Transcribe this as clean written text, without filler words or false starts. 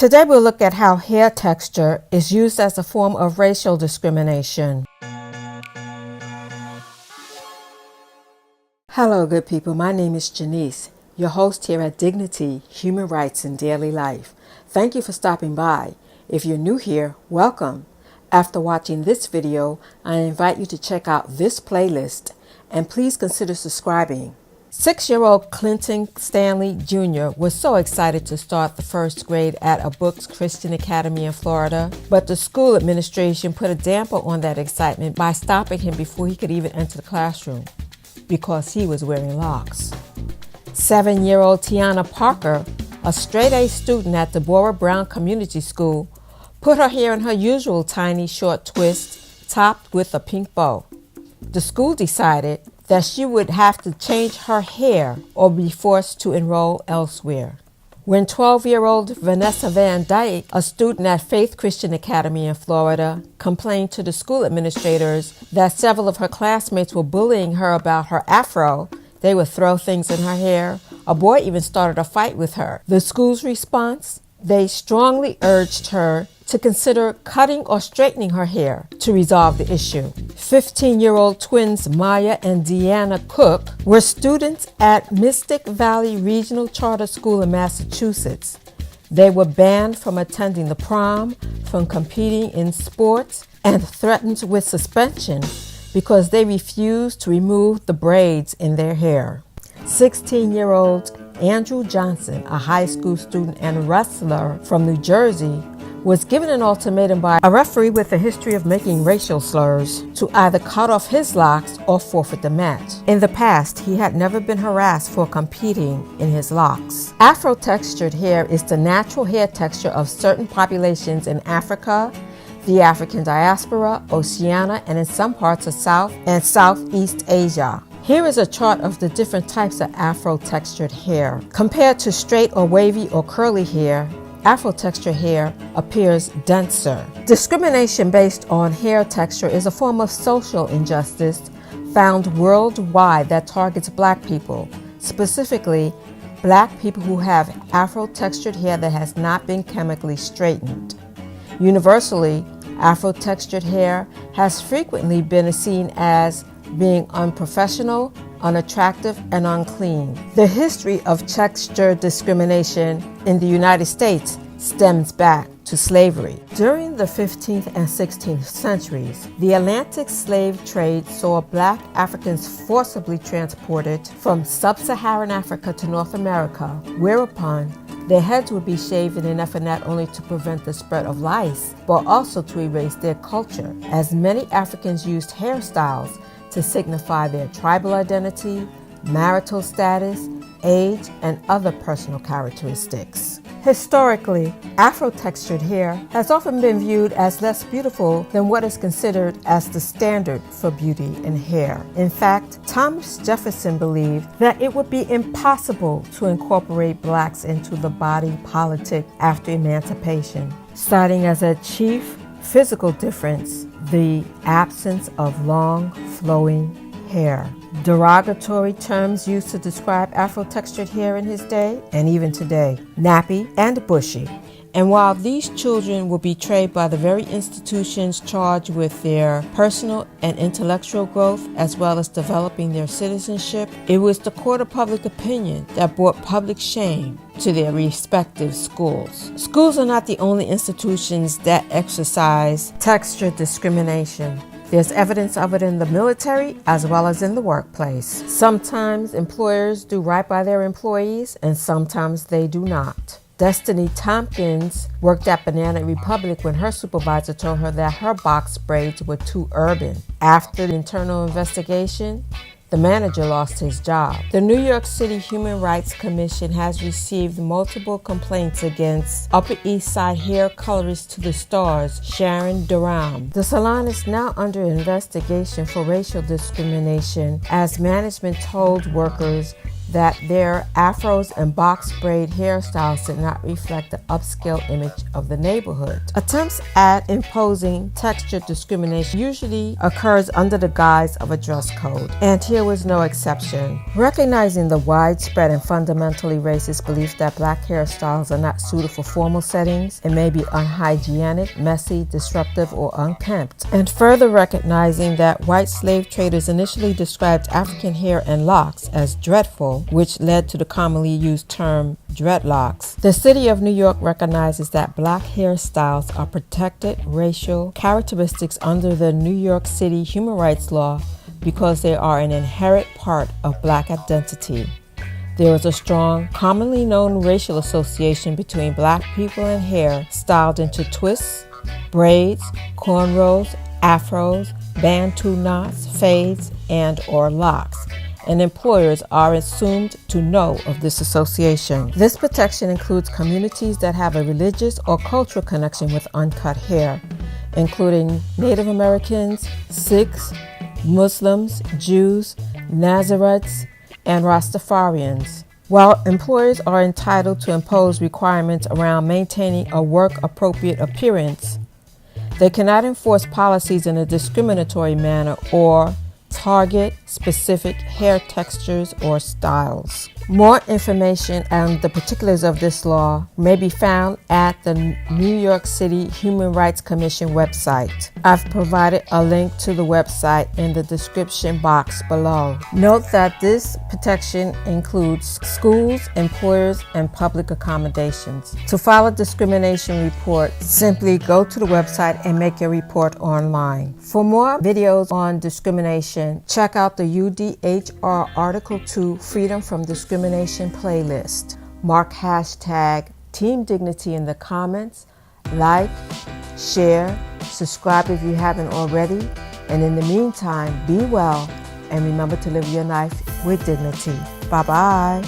Today we'll look at how hair texture is used as a form of racial discrimination. Hello good people, my name is Janice, your host here at Dignity, Human Rights and Daily Life. Thank you for stopping by. If you're new here, welcome. After watching this video, I invite you to check out this playlist and please consider subscribing. 6-year-old Clinton Stanley Jr. was so excited to start the first grade at a Brooks Christian Academy in Florida, but the school administration put a damper on that excitement by stopping him before he could even enter the classroom because he was wearing locks. 7-year-old Tiana Parker, a straight-A student at Deborah Brown Community School, put her hair in her usual tiny short twist topped with a pink bow. The school decided that she would have to change her hair or be forced to enroll elsewhere. When 12-year-old Vanessa Van Dyke, a student at Faith Christian Academy in Florida, complained to the school administrators that several of her classmates were bullying her about her afro, they would throw things in her hair. A boy even started a fight with her. The school's response? They strongly urged her to consider cutting or straightening her hair to resolve the issue. 15-year-old twins Maya and Deanna Cook were students at Mystic Valley Regional Charter School in Massachusetts. They were banned from attending the prom, from competing in sports, and threatened with suspension because they refused to remove the braids in their hair. 16-year-old Andrew Johnson, a high school student and wrestler from New Jersey, was given an ultimatum by a referee with a history of making racial slurs to either cut off his locks or forfeit the match. In the past, he had never been harassed for competing in his locks. Afro-textured hair is the natural hair texture of certain populations in Africa, the African diaspora, Oceania, and in some parts of South and Southeast Asia. Here is a chart of the different types of Afro-textured hair. Compared to straight or wavy or curly hair, Afro-textured hair appears denser. Discrimination based on hair texture is a form of social injustice found worldwide that targets Black people, specifically Black people who have Afro-textured hair that has not been chemically straightened. Universally, Afro-textured hair has frequently been seen as being unprofessional, unattractive, and unclean. The history of texture discrimination in the United States stems back to slavery. During the 15th and 16th centuries, the Atlantic slave trade saw Black Africans forcibly transported from sub-Saharan Africa to North America, whereupon their heads would be shaved in an effort not only to prevent the spread of lice, but also to erase their culture, as many Africans used hairstyles to signify their tribal identity, marital status, age, and other personal characteristics. Historically, Afro-textured hair has often been viewed as less beautiful than what is considered as the standard for beauty in hair. In fact, Thomas Jefferson believed that it would be impossible to incorporate Blacks into the body politic after emancipation, citing as a chief physical difference the absence of long, flowing hair. Derogatory terms used to describe Afro-textured hair in his day, and even today, nappy and bushy. And while these children were betrayed by the very institutions charged with their personal and intellectual growth, as well as developing their citizenship, it was the court of public opinion that brought public shame to their respective schools. Schools are not the only institutions that exercise texture discrimination. There's evidence of it in the military as well as in the workplace. Sometimes employers do right by their employees and sometimes they do not. Destiny Tompkins worked at Banana Republic when her supervisor told her that her box braids were too urban. After the internal investigation, the manager lost his job. The New York City Human Rights Commission has received multiple complaints against Upper East Side hair colorist to the stars, Sharon Durham. The salon is now under investigation for racial discrimination as management told workers that their afros and box braid hairstyles did not reflect the upscale image of the neighborhood. Attempts at imposing texture discrimination usually occurs under the guise of a dress code, and here was no exception. Recognizing the widespread and fundamentally racist belief that black hairstyles are not suited for formal settings and may be unhygienic, messy, disruptive, or unkempt, and further recognizing that white slave traders initially described African hair and locks as dreadful, which led to the commonly used term dreadlocks. The city of New York recognizes that black hairstyles are protected racial characteristics under the New York City Human Rights Law because they are an inherent part of black identity. There is a strong, commonly known racial association between black people and hair styled into twists, braids, cornrows, afros, bantu knots, fades, and/or locks, and employers are assumed to know of this association. This protection includes communities that have a religious or cultural connection with uncut hair, including Native Americans, Sikhs, Muslims, Jews, Nazarites, and Rastafarians. While employers are entitled to impose requirements around maintaining a work-appropriate appearance, they cannot enforce policies in a discriminatory manner or target specific hair textures or styles. More information on the particulars of this law may be found at the New York City Human Rights Commission website. I've provided a link to the website in the description box below. Note that this protection includes schools, employers, and public accommodations. To file a discrimination report, simply go to the website and make your report online. For more videos on discrimination, check out the UDHR Article 2 Freedom from Discrimination playlist. Mark hashtag Team Dignity in the comments, like, share, subscribe if you haven't already, and in the meantime, be well and remember to live your life with dignity. Bye-bye.